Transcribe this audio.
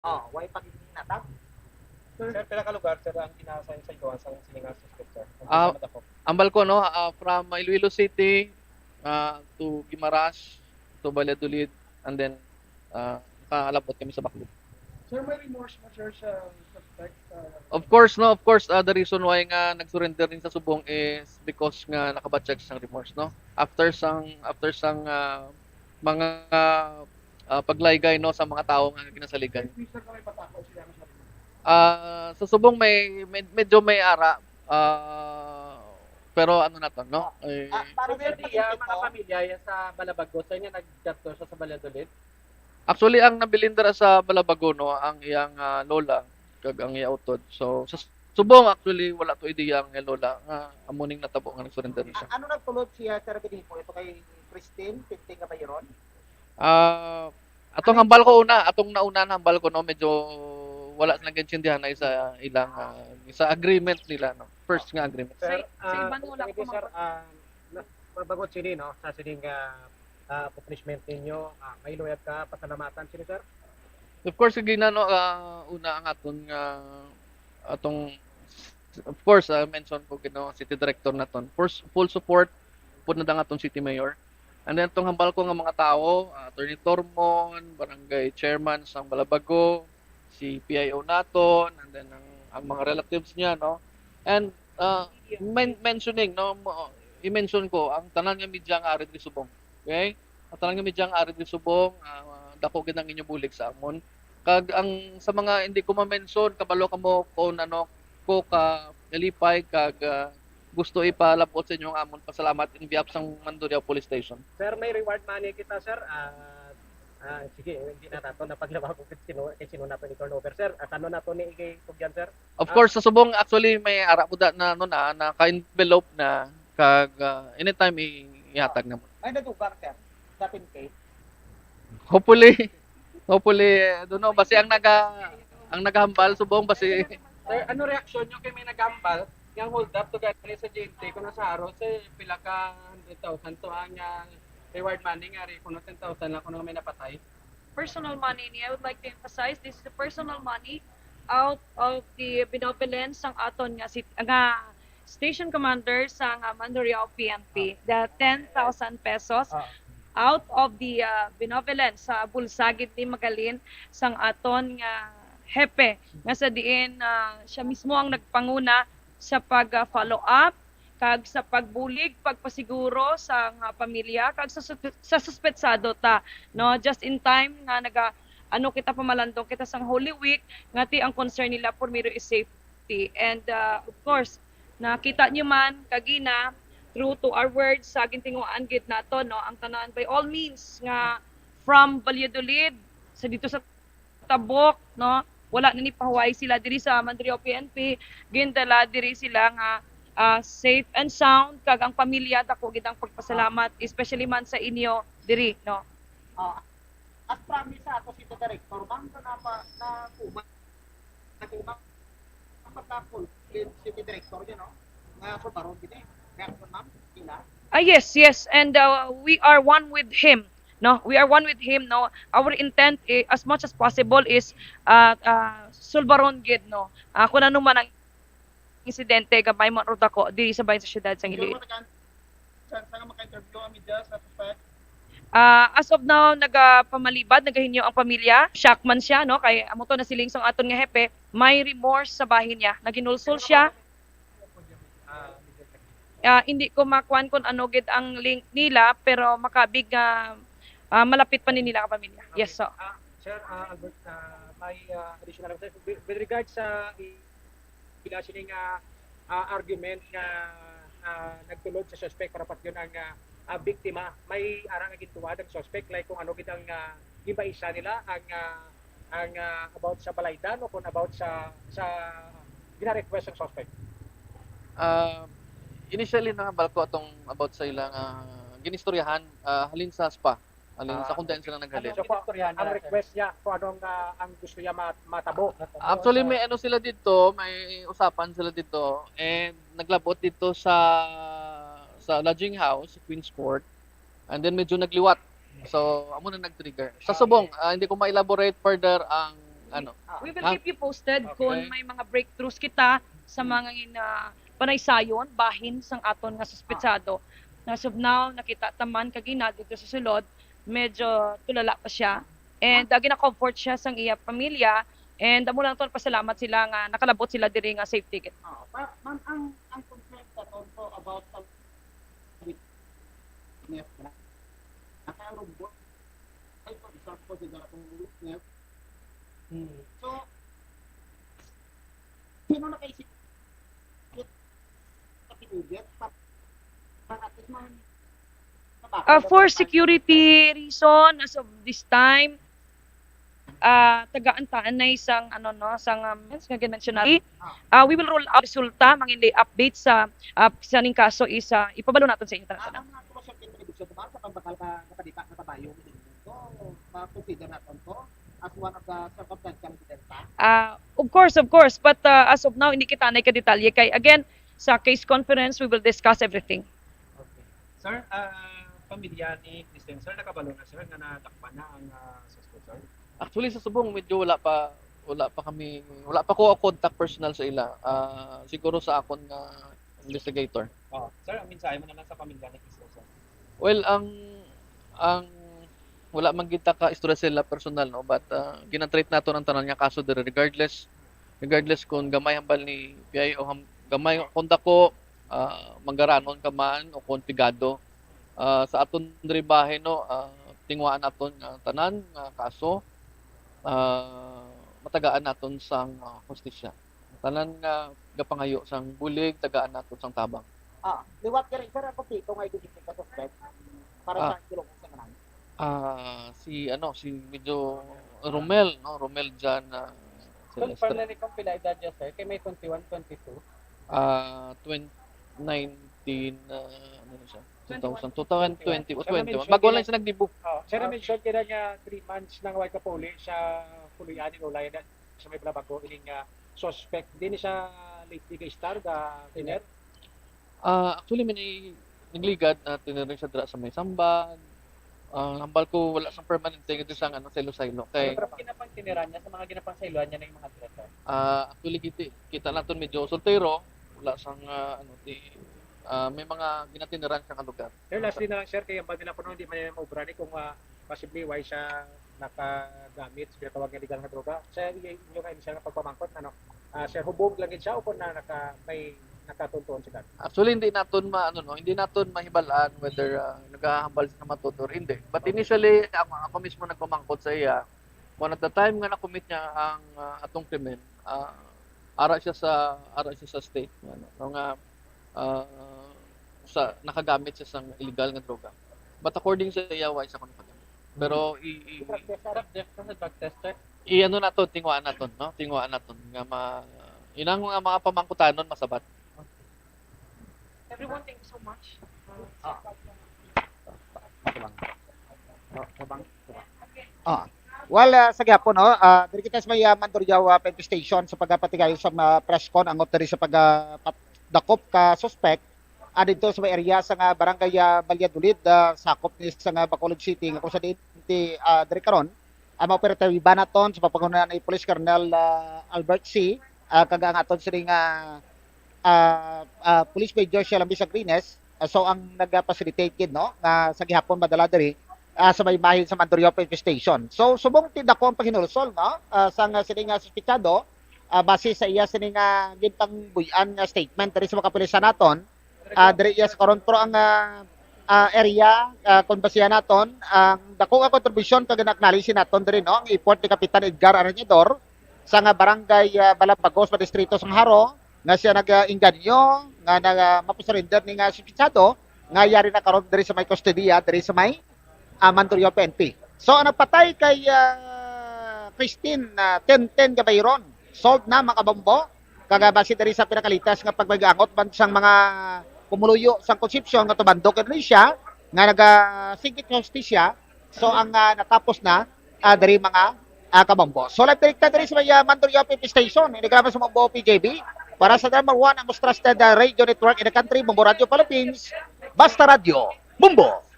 Oh, way paghinatap. Sir, pila ka lugar sir ang kinasay sa ito sa sininga suspect sir. Ang Ah, sa madako. ambal ko no, from Iloilo City to Guimaras to Valladolid and then nakalabot kami sa Baclac. Sir, may remorse mo sir sa suspect? Of course, no, of course, the reason why nga nag-surrender din sa subong is because nga nakabatchag sang remorse, no? After sang mga paglaygay no sa mga tao nga ginasaligan. Sir, kami patakaw siya sa Sa subong medyo may ara pero ano na to, no? Para Sir, sa diya, pagkikita mga pamilya yan sa Balabagot, sa inyo nag-chat to siya sa Valladolid? Actually ang nabilindra sa Balabago no ang iyang lola kag ang iya utod. So sa subong actually wala to ideya ang iya lola nga amuning natabo nga nag-surrender siya. ano nagtulog siya sa Rabinipo? Ito kay Christine, 15 ka ba yun? Atong hambal ko una, atong nauna na hambal ko no medyo wala silang kaintindihan na isa ilang sa agreement nila no. First nga agreement. Sir, Sa iban wala thank ko you, sir. Mabagot sini, no? Sa sining punishment ninyo, may loyal ka, pasalamatan sini, sir? Of course gina no una ang aton nga atong of course mention ko gino city director naton. First full support pud na dang aton city mayor. And then itong hambal ko nga mga tao, Attorney Tormon, Barangay Chairman sang Balabago, si PIO naton, and then ang mga relatives niya, no? And mentioning, no, i-mention ko, ang tanan nga media nga arid ni Subong. Okay? Ang tanan nga media nga arid ni Subong, dako gid ang inyo bulig sa amon. Kag ang sa mga hindi ko ma-mention, kabalo ka mo kung ano ko ka nalipay kag gusto ipalabot sa inyo ang amon pasalamat in behalf sang Mandurriao Police Station. Sir, may reward money kita, sir. Sige, hindi na nato na paglabas ko kay sino na to ni turnover, sir. Ano na to ni kay Tugyan, sir? Of course sa subong actually may ara po na no na ka-envelope na kag anytime ihatag na mo. May nadugar, sir, sa 10K. Hopefully don't know basi ang naghambal subong basi Sir, ano reaksyon nyo kay may nagambal? Yang hold up to gani sa JNT kung nasa araw sa pila ka 100,000 to ang reward money nga rin kung 10,000 lang kung may napatay. personal money niya. I would like to emphasize this is the personal money out of the benevolence sang aton nga station commander sang Mandurriao PNP. The 10,000 pesos out of the benevolence sa bulsagit ni Magalin sang aton nga hepe nga sa diin siya mismo ang nagpanguna sa pag-follow up kag sa pagbulig pagpasiguro sa nga pamilya kag sa suspetsado ta no just in time nga ano kita pamalandong kita sang Holy Week ngati ang concern nila primero is safety and of course nakita nyo man kagina true to our words sa gintinguan gid nato no ang tanan by all means nga from Valladolid sa dito sa Tabok no wala na ni pahuway sila diri sa Mandurriao PNP gindala diri sila nga safe and sound kag ang pamilya dako gid ang pagpasalamat especially man sa inyo diri no. Oh, as promise sa ato si director, ma'am, na kuma ang pagkapul city director niya, no? Nga so baron gid eh. Reaction, ma'am, sila. Yes and we are one with him no we are one with him no our intent as much as possible is sulbaron gid no kung ano man ang insidente gabay man rod ako diri sa bayan sa syudad sang Iloilo. Sa maka-interview ang media sa suspect. As of now nagapamalibad nagahinyo ang pamilya shock man siya no kay amo to na siling sang aton nga hepe may remorse sa bahin niya naginulsol siya. Hindi ko makuan kung ano gid ang link nila pero makabig malapit pa ni nila ka pamilya. Yes so. Sir, Albert, may additional sir. With regards sa ila sining argument nga nagtulod sa suspect para yun ang biktima, may arang nga gintuwad ang suspect like kung ano gid ang gibaisa nila ang about sa balaydan o kung about sa gina-request ng suspect. Initially nahambal ko atong about sa ilang ginistoryahan halin sa spa halin sa kung saan sila naghalin. So, ang request niya kung anong ang gusto niya matabo. Actually may ano sila dito, may usapan sila dito and naglabot dito sa lodging house, Queen's Court. And then medyo nagliwat. So amo na nag-trigger. Sa subong, hindi ko ma-elaborate further ang ano. We will Ah, keep you posted okay. kung may mga breakthroughs kita sa mga panaysayon, bahin sang aton nga suspetsado. As of now, nakita taman kagina dito sa sulod, medyo tulala pa siya. And gina-comfort siya sang iya pamilya. And amo lang ton pasalamat sila nga nakalabot sila diri nga safe ticket. Ma'am, ang concern sa tonto about sa witness na nakarubot ay for example sa datong witness. So, sino nakaisip sa pinugit para at least For security reason, as of this time, tagaan-taan na isang sang nga ginmention natin. We will roll out resulta, mga update sa ning kaso is ipabalo natin sa inyo tanan. ang mga process contribution naman sa pambakal ka nakadita na kabayo so ma-consider natin to as one of the circumstantial evidence. Of course, but as of now hindi kita nay ka detalye kay again sa case conference we will discuss everything. Okay. Sir, pamilya ni Christian, sir, nakabalo na sir nga natakpan na ang suspect, sir? Actually sa subong medyo wala pa ko contact personal sa ila. Siguro sa akon nga investigator. Oh, sir, ang mensahe mo naman sa pamilya ni Christian, sir? Well, ang wala man kita ka istorya sila personal no, but ginatreat nato ang tanan nga kaso dire regardless kung gamay hambal ni PI o gamay kung dako manggaranon ka man o kung pigado. Sa aton diri bahay no, tingwaan naton nga tanan nga kaso matagaan naton sang hustisya. Tanan nga gapangayo sang bulig tagaan naton sang tabang. Liwat ka rin, sir, ang kompleto nga identity ka suspect para sa kilong sa kanang. Si medyo Romel dyan Confirm na ni kung pila edad niya, sir, kay may 21, 22. 2019 ano na siya? 2020 o 21. Pero Bago lang siya nagdibuk. Sir, mention kaya niya 3 months nang way kapuli siya puluyan ni Ulay na siya may blabago ining suspect. Di ni siya lately kay Star ga tiner. Actually may nagligad na tinirin siya dira sa may samban. Hambal ko wala sang permanent thing ito sang silo-silo kay Pero ginapang tiniran niya sa mga ginapang sailuan niya ng mga dresa. actually kita naton medyo soltero wala sang may mga ginatiniran siyang lugar. Sir, lastly na lang, sir, kaya ba nila po nung hindi man nila maubra ni kung possibly why siya nakagamit sa pinatawag nga legal na droga. Sir, inyo kayo siya na pagpamangkot, sir, hubog lang siya o kung may nakatuntuan siya. Actually hindi naton hindi naton mahibalaan whether nagahambal sa matud or hindi. But initially ako mismo nagpamangkot sa iya. One at the time nga na-commit niya ang atong krimen, ara siya sa state nga nakagamit siya sang illegal nga droga. But according sa iya why siya kuno nakagamit. Pero drug tester. naton tingwaan naton nga inang mga pamangkutanon masabat. Everyone, thank you so much. Well, sa gyapon no, diri kita sa may Mandurriao PNP station sa pagpatigayon sa press con ang diri sa pagdakop ka suspect dito sa may area sa nga barangay Valladolid sakop ni sa nga Bacolod City nga kung sa diri karon ang operative iba naton sa papangunahan ni Police Colonel Albert C. Kaga ang aton sila nga Police Major Sheila Misagrines. So ang nag-facilitate no nga sa gihapon madala diri sa may bahin sa Mandurriao PNP Station. So subong tindako ang paghinulsol no sa nga sila nga suspitsado base sa iya sila nga gintang buyan nga statement diri sa mga kapulisan naton diri iya sa Coronto ang area kung basihan naton ang dako nga kontribusyon kag na-acknowledge naton diri no ang effort ni Kapitan Edgar Arañador sa nga barangay Balapagos sa distrito sang Haro nga siya nag-inganyo nga mapasurrender ni nga suspitsado nga yari na karon diri sa may kustodiya diri sa may Mandurriao PNP. So ang nagpatay kay Christine 1010 Gabayron sold na mga kabombo kagabasi diri sa pinakalitas nga pagmagangot bansang mga pumuluyo sang konsepsyon nga tubandok Indonesia nga naga-singkit justisya. So ang natapos na diri mga kabombo. So live direkta diri sa may Mandurriao PNP Station. Ini graba sa mga PJB para sa number 1 ang most trusted radio network in the country, Bumbo Radio Philippines. Basta Radio, Bumbo!